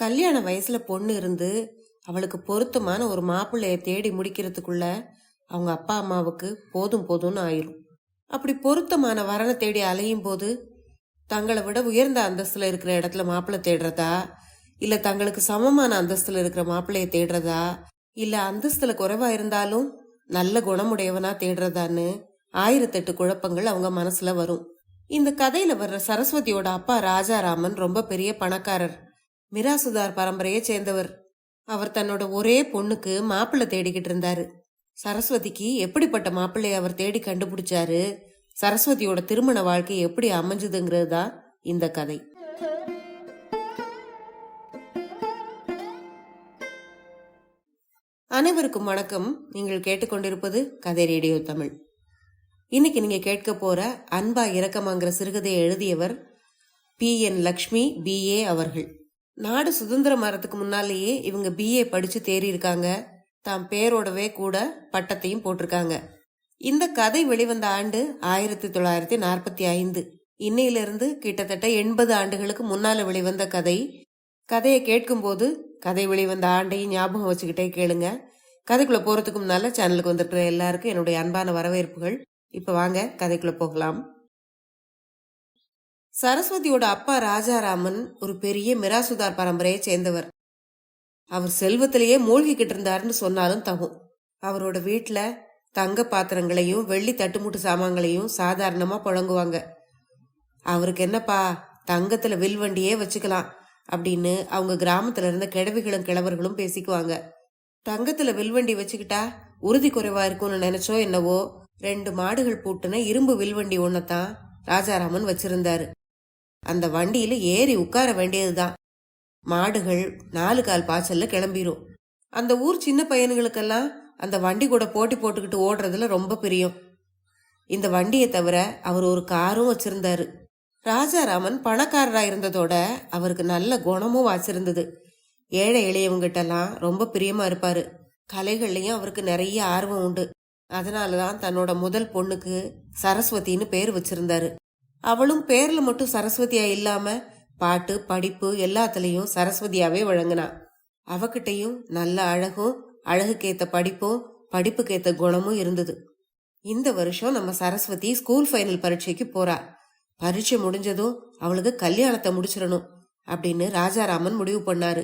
கல்யாண வயசுல பொண்ணு இருந்து அவளுக்கு பொருத்தமான ஒரு மாப்பிள்ளைய தேடி முடிக்கிறதுக்குள்ள அவங்க அப்பா அம்மாவுக்கு போதும் போதும்னு ஆயிரும். அப்படி பொருத்தமான வரனை தேடி அலையும் போது தங்களை விட உயர்ந்த அந்தஸ்துல இருக்கிற இடத்துல மாப்பிள்ளை தேடுறதா, இல்ல தங்களுக்கு சமமான அந்தஸ்துல இருக்கிற மாப்பிள்ளைய தேடுறதா, இல்ல அந்தஸ்துல குறைவா இருந்தாலும் நல்ல குணமுடையவனா தேடுறதான்னு 1008 குழப்பங்கள் அவங்க மனசுல வரும். இந்த கதையில வர்ற சரஸ்வதியோட அப்பா ராஜாராமன் ரொம்ப பெரிய பணக்காரர், மிராசுதார் பரம்பரையை சேர்ந்தவர். அவர் தன்னோட ஒரே பொண்ணுக்கு மாப்பிள்ளை தேடிக்கிட்டு இருந்தாரு. சரஸ்வதிக்கு எப்படிப்பட்ட மாப்பிள்ளைய அவர் தேடி கண்டுபிடிச்சாரு, சரஸ்வதியோட திருமண வாழ்க்கை எப்படி அமைஞ்சதுங்கிறது தான் இந்த கதை. அனைவருக்கும் வணக்கம். நீங்கள் கேட்டுக்கொண்டிருப்பது கதை ரேடியோ தமிழ். இன்னைக்கு நீங்க கேட்க போற அன்பா இரக்கமாங்கிற சிறுகதையை எழுதியவர் PN லக்ஷ்மி BA அவர்கள். நாடு சுதந்திரம் வரத்துக்கு முன்னாலேயே இவங்க BA படிச்சு தேறி இருக்காங்க. தாம் பேரோடவே கூட பட்டத்தையும் போட்டிருக்காங்க. இந்த கதை வெளிவந்த ஆண்டு 1945. இன்னையிலிருந்து கிட்டத்தட்ட 80 ஆண்டுகளுக்கு முன்னால வெளிவந்த கதை. கதையை கேட்கும் போது கதை வெளிவந்த ஆண்டையும் ஞாபகம் வச்சுக்கிட்டே கேளுங்க. கதைக்குள்ள போறதுக்கு முன்னால சேனலுக்கு வந்திருக்கிற எல்லாருக்கும் என்னுடைய அன்பான வரவேற்புகள். இப்ப வாங்க கதைக்குள்ள போகலாம். சரஸ்வதியோட அப்பா ராஜாராமன் ஒரு பெரிய மிராசுதார் பரம்பரையை சேர்ந்தவர். அவர் செல்வத்திலேயே மூழ்கிக்கிட்டு இருந்தாருன்னு சொன்னாலும் தகும். அவரோட வீட்டுல தங்க பாத்திரங்களையும் வெள்ளி தட்டுமுட்டு சாமான்களையும் சாதாரணமா புழங்குவாங்க. அவருக்கு என்னப்பா, தங்கத்துல வில்வண்டியே வச்சுக்கலாம் அப்படின்னு அவங்க கிராமத்துல இருந்த கிழவிகளும் கிழவர்களும் பேசிக்குவாங்க. தங்கத்துல வில்வண்டி வச்சுக்கிட்டா உறுதி குறைவா இருக்கும்னு நினைச்சோ என்னவோ 2 மாடுகள் பூட்டுன இரும்பு வில்வண்டி ஒன்னதான் ராஜாராமன் வச்சிருந்தாரு. அந்த வண்டியில ஏறி உட்கார வேண்டியதுதான். மாடுகள் 4 கால் பாய்ச்சல்ல கிளம்பிரும். அந்த ஊர் சின்ன பையன்களுக்கெல்லாம் அந்த வண்டி கூட போட்டி போட்டுக்கிட்டு ஓடுறதுல ரொம்ப பிரியம். இந்த வண்டியை தவிர அவர் ஒரு காரும் வச்சிருந்தாரு. ராஜாராமன் பணக்காரரா இருந்ததோட அவருக்கு நல்ல குணமும் வாச்சிருந்தது. ஏழை எளியவங்கிட்டெல்லாம் ரொம்ப பிரியமா இருப்பாரு. கலைகள்லயும் அவருக்கு நிறைய ஆர்வம் உண்டு. அதனாலதான் தன்னோட முதல் பொண்ணுக்கு சரஸ்வதினு பேர் வச்சிருந்தாரு. அவளும் பேர்ல மட்டும் சரஸ்வதியா இல்லாம பாட்டு படிப்பு எல்லாத்துலயும் சரஸ்வதியாவே வழங்கினா. அவகிட்டையும் நல்ல அழகும், அழகுக்கேத்த படிப்பும், படிப்புக்கேத்த குணமும் இருந்தது. இந்த வருஷம் நம்ம சரஸ்வதி ஸ்கூல் ஃபைனல் பரீட்சைக்கு போறா. பரீட்சை முடிஞ்சதும் அவளுக்கு கல்யாணத்தை முடிச்சிடணும் அப்படின்னு ராஜாராமன் முடிவு பண்ணாரு.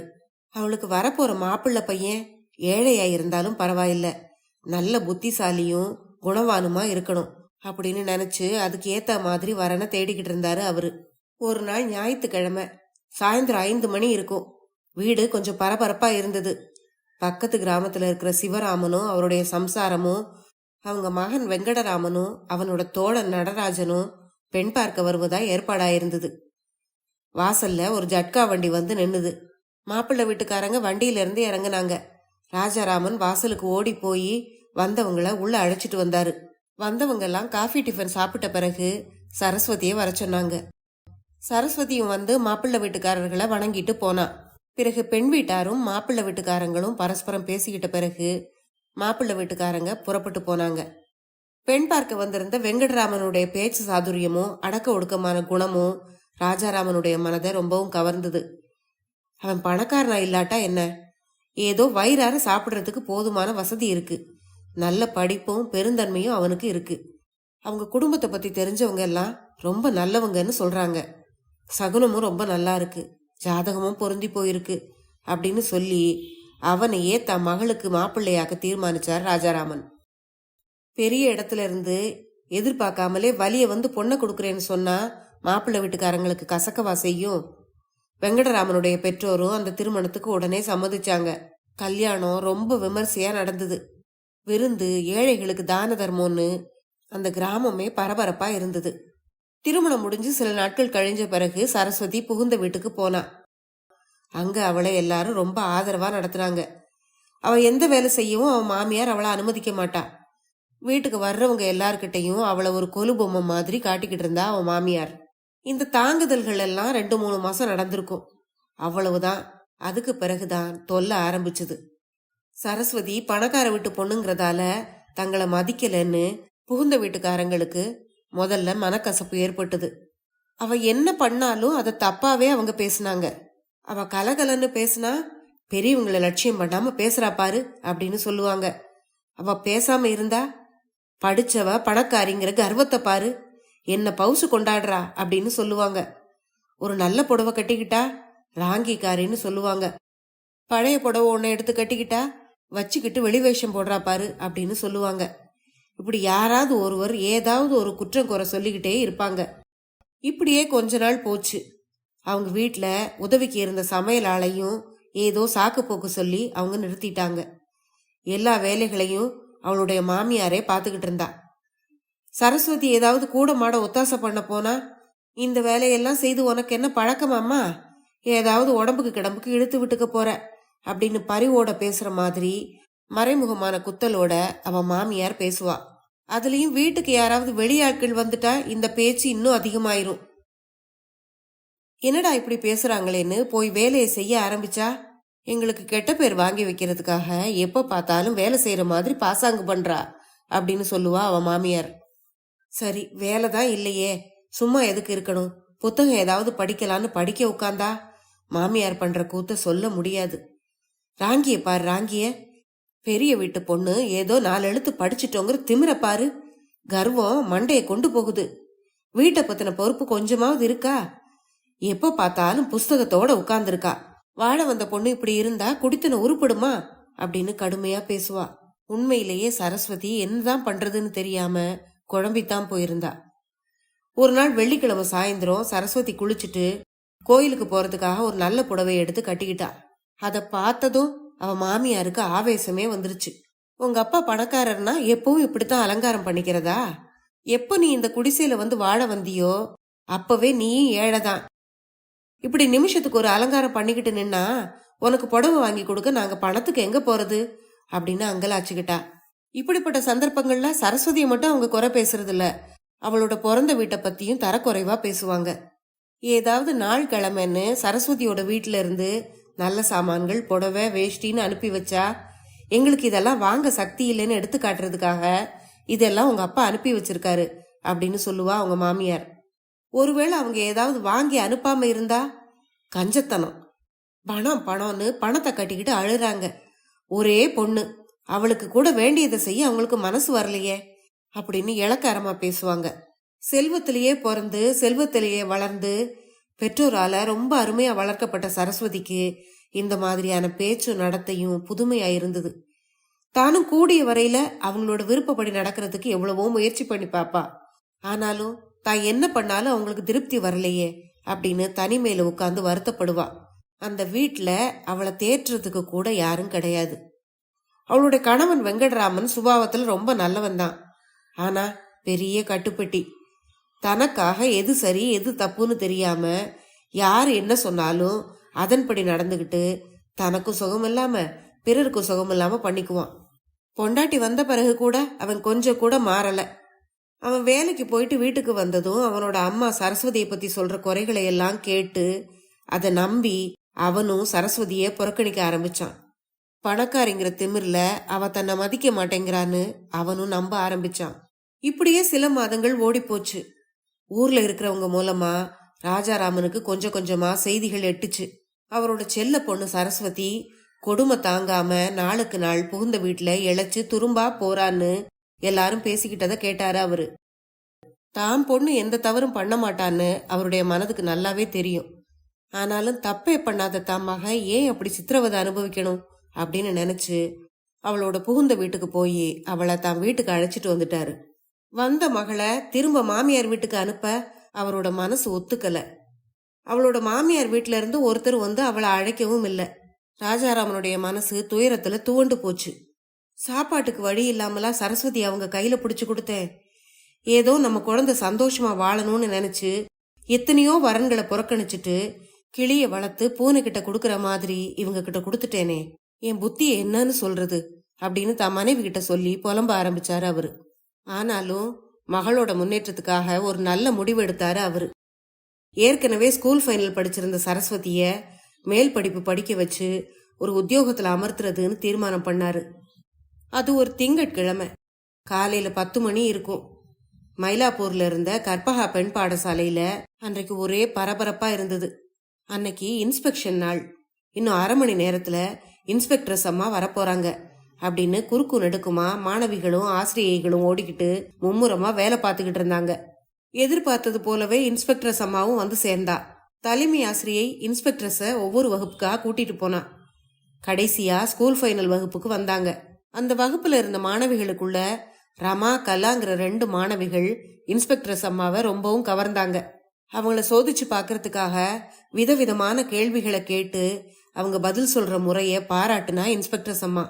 அவளுக்கு வரப்போற மாப்பிள்ளை பையன் ஏழையா இருந்தாலும் பரவாயில்ல, நல்ல புத்திசாலியும் குணவானுமா இருக்கணும் அப்படின்னு நினைச்சு அதுக்கு ஏத்த மாதிரி வரனை தேடிக்கிட்டு இருந்தாரு அவரு. ஒரு நாள் ஞாயிற்றுக்கிழமை சாயந்தரம் 5 மணி இருக்கும். வீடு கொஞ்சம் பரபரப்பா இருந்தது. பக்கத்து கிராமத்துல இருக்கிற சிவராமனும் அவருடைய சம்சாரமும், அவங்க மகன் வெங்கடராமனும் அவனோட தோழன் நடராஜனும் பெண் பார்க்க வருவதா ஏற்பாடாயிருந்தது. வாசல்ல ஒரு ஜட்கா வண்டி வந்து நின்னுது. மாப்பிள்ளை வீட்டுக்காரங்க வண்டியில இருந்து இறங்குனாங்க. ராஜாராமன் வாசலுக்கு ஓடி போய் வந்தவங்கள உள்ள அழைச்சிட்டு வந்தாரு. வந்தவங்க எல்லாம் காஃபி டிஃபன் சாப்பிட்ட பிறகு சரஸ்வதியை வர சொன்னாங்க. சரஸ்வதியும் வந்து மாப்பிள்ளை வீட்டுக்காரர்களை வணங்கிட்டு போனா. பிறகு பெண் வீட்டாரும் மாப்பிள்ளை வீட்டுக்காரங்களும் பரஸ்பரம் பேசிக்கிட்ட பிறகு மாப்பிள்ளை வீட்டுக்காரங்க புறப்பட்டு போனாங்க. பெண் பார்க்க வந்திருந்த வெங்கடராமனுடைய பேச்சு சாதுரியமும் அடக்க ஒடுக்கமான குணமும் ராஜாராமனுடைய மனதை ரொம்பவும் கவர்ந்தது. அவன் பணக்காரனா இல்லாட்டா என்ன, ஏதோ வயிறார சாப்பிட்றதுக்கு போதுமான வசதி இருக்கு, நல்ல படிப்பும் பெருந்தன்மையும் அவனுக்கு இருக்கு. அவங்க குடும்பத்தை பத்தி தெரிஞ்சவங்க எல்லாம் ரொம்ப நல்லவங்கன்னு சொல்றாங்க. சகுனமும் ரொம்ப நல்லா இருக்கு, ஜாதகமும் பொருந்தி போயிருக்கு அப்படின்னு சொல்லி அவனையே தன் மகளுக்கு மாப்பிள்ளையாக்க தீர்மானிச்சார் ராஜாராமன். பெரிய இடத்துல இருந்து எதிர்பார்க்காமலே வலிய வந்து பொண்ணை கொடுக்குறேன்னு சொன்னா மாப்பிள்ளை வீட்டுக்காரங்களுக்கு கசக்கவா செய்யும். வெங்கடராமனுடைய பெற்றோரும் அந்த திருமணத்துக்கு உடனே சம்மதிச்சாங்க. கல்யாணம் ரொம்ப விமர்சையா நடந்தது. விருந்து, ஏழைகளுக்கு தான தர்மம்னு அந்த கிராமமே பரபரப்பா இருந்தது. திருமணம் முடிஞ்சு சில நாட்கள் கழிஞ்ச பிறகு சரஸ்வதி புகுந்த வீட்டுக்கு போனா. அங்க அவளை எல்லாரும் ரொம்ப ஆதரவா நடத்துனாங்க. அவ எந்த வேலை செய்யவும் அவன் மாமியார் அவளை அனுமதிக்க மாட்டா. வீட்டுக்கு வர்றவங்க எல்லார்கிட்டையும் அவளை ஒரு கொலு பொம்மை மாதிரி காட்டிக்கிட்டு இருந்தா அவன் மாமியார். இந்த தாங்குதல்கள் எல்லாம் 2-3 மாசம் நடந்திருக்கும். அவ்வளவுதான். அதுக்கு பிறகுதான் தொல்லை ஆரம்பிச்சது. சரஸ்வதி பணக்கார வீட்டு பொண்ணுங்கிறதால தங்களை மதிக்கலன்னு புகுந்த வீட்டுக்காரங்களுக்கு முதல்ல மனக்கசப்பு ஏற்பட்டது. அவ என்ன பண்ணாலும் அதை தப்பாவே அவங்க பேசினாங்க. அவ கலகலன்னு பேசுனா பெரியவங்களை லட்சியம் பண்ணாம பேசுறா பாரு அப்படின்னு சொல்லுவாங்க. அவ பேசாம இருந்தா படிச்சவ பணக்காரிங்கிற கர்வத்தை பாரு, என்ன பவுசு கொண்டாடுறா அப்படின்னு சொல்லுவாங்க. ஒரு நல்ல புடவை கட்டிக்கிட்டா ராங்கிக்காரின்னு சொல்லுவாங்க. பழைய புடவை ஒன்ன எடுத்து கட்டிக்கிட்டா வச்சுக்கிட்டு வெளிவேஷம் போடுறா பாரு அப்படின்னு சொல்லுவாங்க. இப்படி யாராவது ஒருவர் ஏதாவது ஒரு குற்றம் குறை சொல்லிக்கிட்டே இருப்பாங்க. இப்படியே கொஞ்ச நாள் போச்சு. அவங்க வீட்டுல உதவிக்கு இருந்த சமையல் ஆளையும் ஏதோ சாக்கு போக்கு சொல்லி அவங்க நிறுத்திட்டாங்க. எல்லா வேலைகளையும் அவளுடைய மாமியாரே பாத்துக்கிட்டு இருந்தா. சரஸ்வதி ஏதாவது கூட மாட ஒத்தாசை பண்ண போனா, இந்த வேலையெல்லாம் செய்து உனக்கு என்ன பழக்கமாம்மா, ஏதாவது உடம்புக்கு கிடம்புக்கு இழுத்து விட்டுக்க போற அப்படின்னு பரிவோட பேசுற மாதிரி மறைமுகமான குத்தலோட அவ மாமியார் பேசுவா. அதுலயும் வீட்டுக்கு யாராவது வெளியாட்கள் வந்துட்டா இந்த பேச்சு இன்னும் அதிகமாயிரும். என்னடா இப்படி பேசுறாங்களேன்னு போய் வேலையை செய்ய ஆரம்பிச்சா எங்களுக்கு கெட்ட பேர் வாங்கி வைக்கிறதுக்காக எப்ப பார்த்தாலும் வேலை செய்யற மாதிரி பாசாங்கு பண்றா அப்படின்னு சொல்லுவா அவ மாமியார். சரி, வேலைதான் இல்லையே, சும்மா எதுக்கு இருக்கணும், புத்தகம் ஏதாவது படிக்கலான்னு படிக்க உட்காந்தா மாமியார் பண்ற கூத்த சொல்ல முடியாது. ராங்கிய பாரு, ராங்கிய பெரிய வீட்டு பொண்ணு ஏதோ 4 எழுத்து படிச்சுட்டோங்கிற திமிர பாரு, கர்வம் மண்டைய கொண்டு போகுது. வீட்டை பத்தின பொறுப்பு கொஞ்சமாவது இருக்கா? எப்ப பார்த்தாலும் புஸ்தகத்தோட உட்கார்ந்துருக்கா. வாழ வந்த பொண்ணு இப்படி இருந்தா குடித்தன உருப்படுமா அப்படின்னு கடுமையா பேசுவா. உண்மையிலேயே சரஸ்வதி என்னதான் பண்றதுன்னு தெரியாம குழம்பித்தான் போயிருந்தா. ஒரு நாள் வெள்ளிக்கிழமை சாயந்தரம் சரஸ்வதி குளிச்சுட்டு கோயிலுக்கு போறதுக்காக ஒரு நல்ல புடவை எடுத்து கட்டிக்கிட்டா. அத பார்த்ததும் அவ மாமியாருக்கு ஆவேசமே வந்துருச்சு. உங்க அப்பா பணக்காரர்னா எப்பவும் இப்படித்தான் அலங்காரம் பண்ணிக்கிறதா? எப்ப நீ இந்த குடிசையில வந்து வாழ வந்தியோ அப்பவே நீ ஏழைதான். இப்படி நிமிஷத்துக்கு ஒரு அலங்காரம் பண்ணிக்கிட்டு நின்னா உனக்கு புடவை வாங்கி கொடுக்க நாங்க பணத்துக்கு எங்க போறது அப்படின்னு அங்கலாச்சுக்கிட்டா. இப்படிப்பட்ட சந்தர்ப்பங்கள்ல சரஸ்வதியை மட்டும் அவங்க குறை பேசுறது இல்ல, அவளோட பிறந்த வீட்டை பத்தியும் தரக்குறைவா பேசுவாங்க. ஏதாவது நாள் கிழமைன்னு சரஸ்வதியோட வீட்டுல இருந்து நல்ல சாமான்கள் புடவை வேஷ்டின்னு அனுப்பி வச்சா எங்களுக்கு இதெல்லாம் வாங்க சக்தி இல்லைன்னு எடுத்து காட்டுறதுக்காக இதெல்லாம் உங்க அப்பா அனுப்பி வச்சிருக்காரு அப்படின்னு சொல்லுவா அவங்க மாமியார். ஒருவேளை அவங்க ஏதாவது வாங்கி அனுப்பாம இருந்தா கஞ்சத்தனம், பணம் பணம்னு பணத்தை கட்டிக்கிட்டு அழுறாங்க. ஒரே பொண்ணு, அவளுக்கு கூட வேண்டியதை செய்ய அவங்களுக்கு மனசு வரலையே அப்படின்னு இளக்காரமா பேசுவாங்க. செல்வத்திலேயே பிறந்து செல்வத்திலேயே வளர்ந்து பெற்றோரால ரொம்ப அருமையா வளர்க்கப்பட்ட சரஸ்வதிக்கு இந்த மாதிரியான பேச்சு நடத்தையும் புதுமையா இருந்தது. தானும் கூடிய வரையில அவங்களோட விருப்பப்படி நடக்கிறதுக்கு எவ்வளவோ முயற்சி பண்ணி பாப்பா. ஆனாலும் தான் என்ன பண்ணாலும் அவங்களுக்கு திருப்தி வரலையே அப்படின்னு தனிமையில உட்கார்ந்து வருத்தப்படுவா. அந்த வீட்டுல அவளை தேற்றுறதுக்கு கூட யாரும் கிடையாது. அவளுடைய கணவன் வெங்கட்ராமன் சுபாவத்துல ரொம்ப நல்லவன் தான். ஆனா பெரிய கட்டுப்பட்டி. தனக்காக எது சரி எது தப்புன்னு தெரியாம யார் என்ன சொன்னாலும் அதன்படி நடந்துகிட்டு தனக்கும் சுகம் இல்லாம பிறருக்கும் சுகம் இல்லாம பண்ணிக்குவான். பொண்டாட்டி வந்த பிறகு கூட அவன் கொஞ்சம் கூட மாறல. அவன் வேலைக்கு போயிட்டு வீட்டுக்கு வந்ததும் அவனோட அம்மா சரஸ்வதியை பத்தி சொல்ற குறைகளை எல்லாம் கேட்டு அதை நம்பி அவனும் சரஸ்வதிய புறக்கணிக்க ஆரம்பிச்சான். பணக்காரிங்கிற திமிர்ல அவ தன்னை மதிக்க மாட்டேங்கிறான்னு அவனும் நம்ப ஆரம்பிச்சான். இப்படியே சில மாதங்கள் ஓடி போச்சு. ஊர்ல இருக்கிறவங்க மூலமா ராஜாராமனுக்கு கொஞ்சம் கொஞ்சமா செய்திகள் எட்டுச்சு. அவரோட செல்ல பொண்ணு சரஸ்வதி கொடுமை தாங்காம நாளுக்கு நாள் புகுந்த வீட்டுல இழைச்சு துரும்பா போறான்னு எல்லாரும் பேசிக்கிட்டத கேட்டாரு அவரு. தாம் பொண்ணு எந்த தவறும் பண்ண மாட்டான்னு அவருடைய மனதுக்கு நல்லாவே தெரியும். ஆனாலும் தப்பே பண்ணாத தாம் மக ஏன் அப்படி சித்திரவதை அனுபவிக்கணும் அப்படின்னு நினைச்சு அவளோட புகுந்த வீட்டுக்கு போய் அவளை தாம் வீட்டுக்கு அழைச்சிட்டு வந்துட்டாரு. வந்த மகளை திரும்ப மாமியார் வீட்டுக்கு அனுப்ப அவரோட மனசு ஒத்துக்கல. அவளோட மாமியார் வீட்டுல இருந்து ஒருத்தர் வந்து அவளை அழைக்கவும் இல்லை. ராஜாராமனுடைய மனசு துயரத்துல துவண்டு போச்சு. சாப்பாட்டுக்கு வழி இல்லாமலா சரஸ்வதி அவங்க கையில பிடிச்சு கொடுத்தேன். ஏதோ நம்ம குழந்தை சந்தோஷமா வாழணும்னு நினைச்சு எத்தனையோ வரன்களை புறக்கணிச்சுட்டு கிளிய வளர்த்து பூனை கிட்ட கொடுக்கற மாதிரி இவங்க கிட்ட கொடுத்துட்டேனே, என் புத்திய என்னன்னு சொல்றது அப்படின்னு தன் மனைவி கிட்ட சொல்லி புலம்ப ஆரம்பிச்சாரு அவரு. ஆனாலும் மகளோட முன்னேற்றத்துக்காக ஒரு நல்ல முடிவு எடுத்தாரு அவரு. ஏற்கனவே ஸ்கூல் ஃபைனல் படிச்சிருந்த சரஸ்வதிய மேல் படிப்பு படிக்க வச்சு ஒரு உத்தியோகத்துல அமர்த்துறதுன்னு தீர்மானம் பண்ணாரு. அது ஒரு திங்கட்கிழமை காலையில 10 மணி இருக்கும். மயிலாப்பூர்ல இருந்த கற்பகா பெண் பாடசாலையில அன்றைக்கு ஒரே பரபரப்பா இருந்தது. அன்னைக்கு இன்ஸ்பெக்ஷன் நாள். இன்னும் அரை மணி நேரத்துல இன்ஸ்பெக்டர்ஸ் அம்மா வரப்போறாங்க அப்படின்னு குறுக்கு நெடுக்குமா மாணவிகளும் ஆசிரியைகளும் ஓடிக்கிட்டு மும்முரமா வேலை பார்த்துக்கிட்டு இருந்தாங்க. எதிர்பார்த்தது போலவே இன்ஸ்பெக்டர்ஸ் அம்மாவும் வந்து சேர்ந்தா. தலைமை ஆசிரியை இன்ஸ்பெக்டர்ஸ ஒவ்வொரு வகுப்புக்கா கூட்டிட்டு போனா. கடைசியா ஸ்கூல் ஃபைனல் வகுப்புக்கு வந்தாங்க. அந்த வகுப்புல இருந்த மாணவிகளுக்குள்ள ரமா கலாங்கிற 2 மாணவிகள் இன்ஸ்பெக்டர்ஸ் அம்மாவை ரொம்பவும் கவர்ந்தாங்க. அவங்கள சோதிச்சு பார்க்கறதுக்காக விதவிதமான கேள்விகளை கேட்டு அவங்க பதில் சொல்ற முறைய பாராட்டுனா இன்ஸ்பெக்டர்ஸ் அம்மா.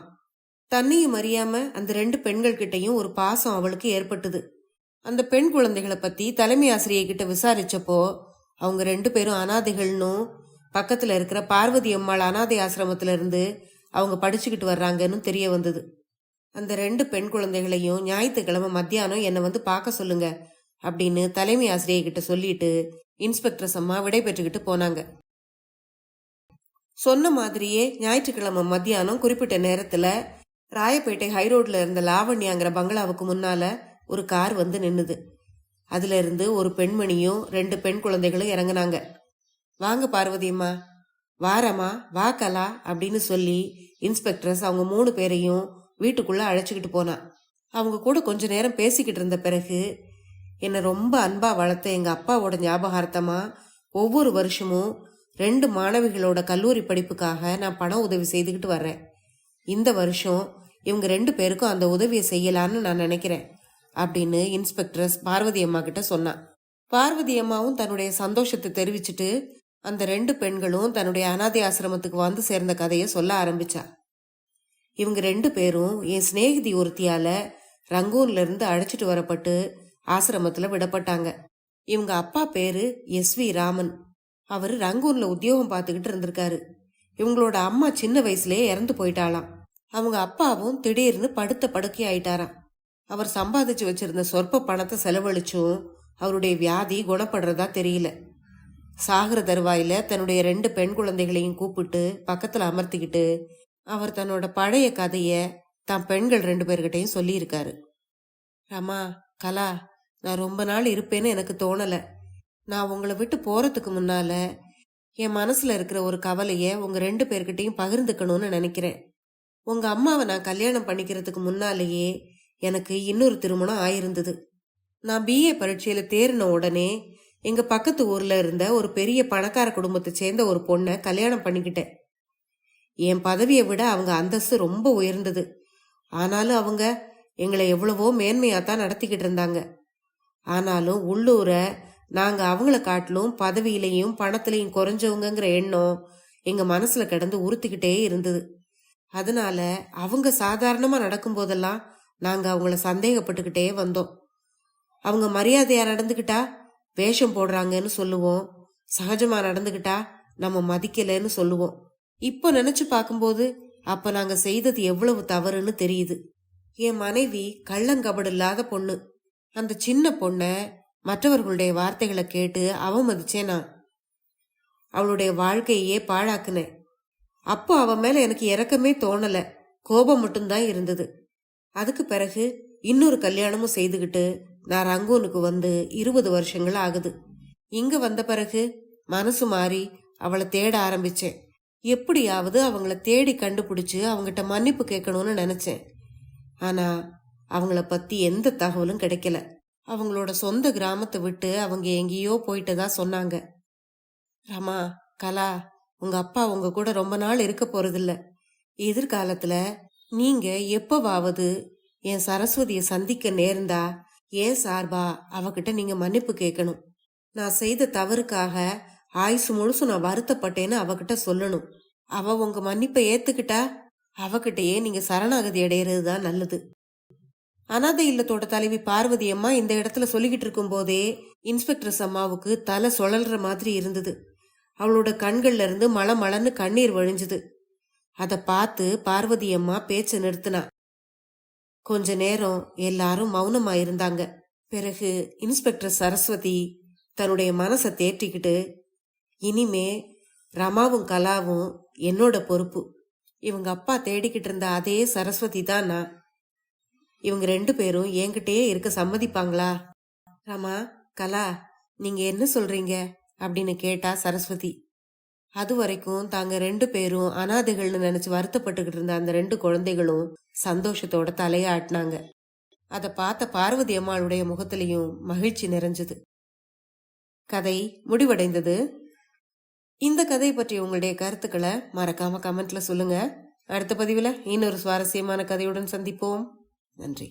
தன்னையும் அறியாம அந்த 2 பெண்கள் கிட்டையும் ஒரு பாசம் அவளுக்கு ஏற்பட்டது. அந்த பெண் குழந்தைகளை பத்தி தலைமை ஆசிரியை கிட்ட விசாரிச்சப்போ அவங்க 2 பேரும் அனாதைகள்னும் பக்கத்துல இருக்கிற பார்வதி அம்மாள் அனாதை ஆசிரமத்துல இருந்து அவங்க படிச்சுக்கிட்டு வர்றாங்கன்னு தெரிய வந்தது. அந்த 2 பெண் குழந்தைகளையும் ஞாயிற்றுக்கிழமை மத்தியானம் என்னை வந்து பார்க்க சொல்லுங்க அப்படின்னு தலைமை ஆசிரியை கிட்ட சொல்லிட்டு இன்ஸ்பெக்டர்ஸ் அம்மா விடை பெற்றுக்கிட்டு போனாங்க. சொன்ன மாதிரியே ஞாயிற்றுக்கிழமை மத்தியானம் குறிப்பிட்ட நேரத்துல ராயப்பேட்டை ஹைரோட்ல இருந்த லாவண்யாங்கிற பங்களாவுக்கு முன்னால ஒரு கார் வந்து நின்னுது. அதுல இருந்து ஒரு பெண்மணியும் 2 பெண் குழந்தைகளும் இறங்குனாங்க. வாங்க பார்வதியம்மா, வாரம்மா, வா கலா அப்படின்னு சொல்லி இன்ஸ்பெக்டர்ஸ் அவங்க 3 பேரையும் வீட்டுக்குள்ள அழைச்சிக்கிட்டு போனா. அவங்க கூட கொஞ்ச நேரம் பேசிக்கிட்டு இருந்த பிறகு, என்னை ரொம்ப அன்பா வளர்த்த எங்க அப்பாவோட ஞாபகார்த்தமா ஒவ்வொரு வருஷமும் 2 மாணவிகளோட கல்லூரி படிப்புக்காக நான் பண உதவி செய்துக்கிட்டு வர்றேன். இந்த வருஷம் இவங்க 2 பேருக்கும் அந்த உதவியை செய்யலான்னு நான் நினைக்கிறேன் அப்படின்னு இன்ஸ்பெக்டர்ஸ் பார்வதி அம்மா கிட்ட சொன்னா. பார்வதி அம்மாவும் தன்னுடைய சந்தோஷத்தை தெரிவிச்சுட்டு அந்த 2 பெண்களும் தன்னுடைய அனாதை ஆசிரமத்துக்கு வந்து சேர்ந்த கதையை சொல்ல ஆரம்பிச்சா. இவங்க 2 பேரும் என் சிநேகிதி ஒருத்தியால ரங்கூன்ல இருந்து அழைச்சிட்டு வரப்பட்டு ஆசிரமத்துல விடப்பட்டாங்க. இவங்க அப்பா பேரு SV ராமன். அவரு ரங்கூன்ல உத்தியோகம் பார்த்துக்கிட்டு இருந்திருக்காரு. இவங்களோட அம்மா சின்ன வயசுலயே இறந்து போயிட்டாளாம். அவங்க அப்பாவும் திடீர்னு படுத்த படுக்கை ஆயிட்டாராம். அவர் சம்பாதிச்சு வச்சிருந்த சொற்ப பணத்தை செலவழிச்சும் அவருடைய வியாதி குணப்படுறதா தெரியல. சாகர தருவாயில தன்னுடைய 2 பெண் குழந்தைகளையும் கூப்பிட்டு பக்கத்துல அமர்த்திக்கிட்டு அவர் தன்னோட பழைய கதைய தான் பெண்கள் 2 பேர்கிட்டையும் சொல்லியிருக்காரு. ரமா, கலா, நான் ரொம்ப நாள் இருப்பேன்னு எனக்கு தோணல. நான் உங்களை விட்டு போறதுக்கு முன்னால என் மனசுல இருக்கிற ஒரு கவலைய உங்க 2 பேர்கிட்டையும் பகிர்ந்துக்கணும்னு நினைக்கிறேன். உங்க அம்மாவை நான் கல்யாணம் பண்ணிக்கிறதுக்கு முன்னாலேயே எனக்கு இன்னொரு திருமணம் ஆயிருந்தது. நான் BA பரீட்சையில தேறின உடனே எங்க பக்கத்து ஊர்ல இருந்த ஒரு பெரிய பணக்கார குடும்பத்தை சேர்ந்த ஒரு பொண்ணை கல்யாணம் பண்ணிக்கிட்டேன். என் பதவியை விட அவங்க அந்தஸ்து ரொம்ப உயர்ந்தது. ஆனாலும் அவங்க எங்களை எவ்வளவோ மேன்மையாத்தான் நடத்திக்கிட்டு இருந்தாங்க. ஆனாலும் உள்ளூர நாங்க அவங்கள காட்டிலும் பதவியிலையும் பணத்திலையும் குறைஞ்சவங்கிற எண்ணம் எங்க மனசுல கிடந்து உறுத்திக்கிட்டே இருந்தது. அதனால அவங்க சாதாரணமா நடக்கும் போதெல்லாம் நாங்க அவங்கள சந்தேகப்பட்டுக்கிட்டே வந்தோம். அவங்க மரியாதையா நடந்துகிட்டா வேஷம் போடுறாங்கன்னு சொல்லுவோம், சகஜமா நடந்துகிட்டா நம்ம மதிக்கலன்னு சொல்லுவோம். இப்போ நினைச்சு பார்க்கும்போது அப்ப நாங்க செய்தது எவ்வளவு தவறுன்னு தெரியுது. என் மனைவி கள்ளங்கபடு இல்லாத பொண்ணு. அந்த சின்ன பொண்ண மற்றவர்களுடைய வார்த்தைகளை கேட்டு அவமதிச்சேன். நான் அவளுடைய வாழ்க்கையே பாழாக்குனேன். அப்போ அவ மேல எனக்கு இரக்கமே தோணல, கோபம் மட்டும்தான் இருந்தது. அதுக்கு பிறகு இன்னொரு கல்யாணமும் செய்துகிட்டு நான் ரங்கூனுக்கு வந்து 20 வருஷங்கள் ஆகுது. இங்க வந்த பிறகு மனசு மாறி அவளை தேட ஆரம்பிச்சேன். எப்படியாவது அவங்கள தேடி கண்டுபிடிச்சு அவங்ககிட்ட மன்னிப்பு கேட்கணும்னு நினைச்சேன். ஆனா அவங்கள பத்தி எந்த தகவலும் கிடைக்கல. அவங்களோட சொந்த கிராமத்தை விட்டு அவங்க எங்கேயோ போயிட்டதா சொன்னாங்க. ரமா, கலா, உங்க அப்பா உங்க கூட ரொம்ப நாள் இருக்க போறதில்ல. எதிர்காலத்துல நீங்க எப்பவாவது என் சரஸ்வதியை சந்திக்க நேர்ந்தா ஏன் சார்பா அவகிட்ட நீங்க மன்னிப்பு கேட்கணும். நான் செய்த தவறுக்காக ஆயுசு முழுசும் நான் வருத்தப்பட்டேன்னு அவகிட்ட சொல்லணும். அவ உங்க மன்னிப்பை ஏத்துக்கிட்டா அவகிட்டயே நீங்க சரணாகதி அடையிறது தான் நல்லது. அனாதை இல்லத்தோட தலைவி பார்வதி அம்மா இந்த இடத்துல சொல்லிக்கிட்டு இருக்கும் போதே இன்ஸ்பெக்டர்ஸ் அம்மாவுக்கு தலை சுழல்ற மாதிரி இருந்தது. அவளோட கண்கள்ல இருந்து மளமளன்னு கண்ணீர் வழிஞ்சுது. அத பார்த்து பார்வதி அம்மா பேச்ச நிறுத்தினா. கொஞ்ச நேரம் எல்லாரும் மௌனமா இருந்தாங்க. பிறகு இன்ஸ்பெக்டர் சரஸ்வதி தன்னுடைய மனசை தேற்றிக்கிட்டு, இனிமே ரமாவும் கலாவும் என்னோட பொறுப்பு. இவங்க அப்பா தேடிக்கிட்டு இருந்த அதே சரஸ்வதி தான் நான். இவங்க 2 பேரும் என்கிட்டயே இருக்க சம்மதிப்பாங்களா? ரமா, கலா, நீங்க என்ன சொல்றீங்க அப்படின்னு கேட்டா சரஸ்வதி. அது வரைக்கும் தாங்க 2 பேரும் அனாதைகள்னு நினைச்சு வருத்தப்பட்டுக்கிட்டு இருந்த அந்த 2 குழந்தைகளும் சந்தோஷத்தோட தலையாட்டினாங்க. அதை பார்த்த பார்வதி அம்மாளுடைய முகத்திலையும் மகிழ்ச்சி நிறைஞ்சது. கதை முடிவடைந்தது. இந்த கதை பற்றி உங்களுடைய கருத்துக்களை மறக்காம கமெண்ட்ல சொல்லுங்க. அடுத்த பதிவுல இன்னொரு சுவாரஸ்யமான கதையுடன் சந்திப்போம். நன்றி.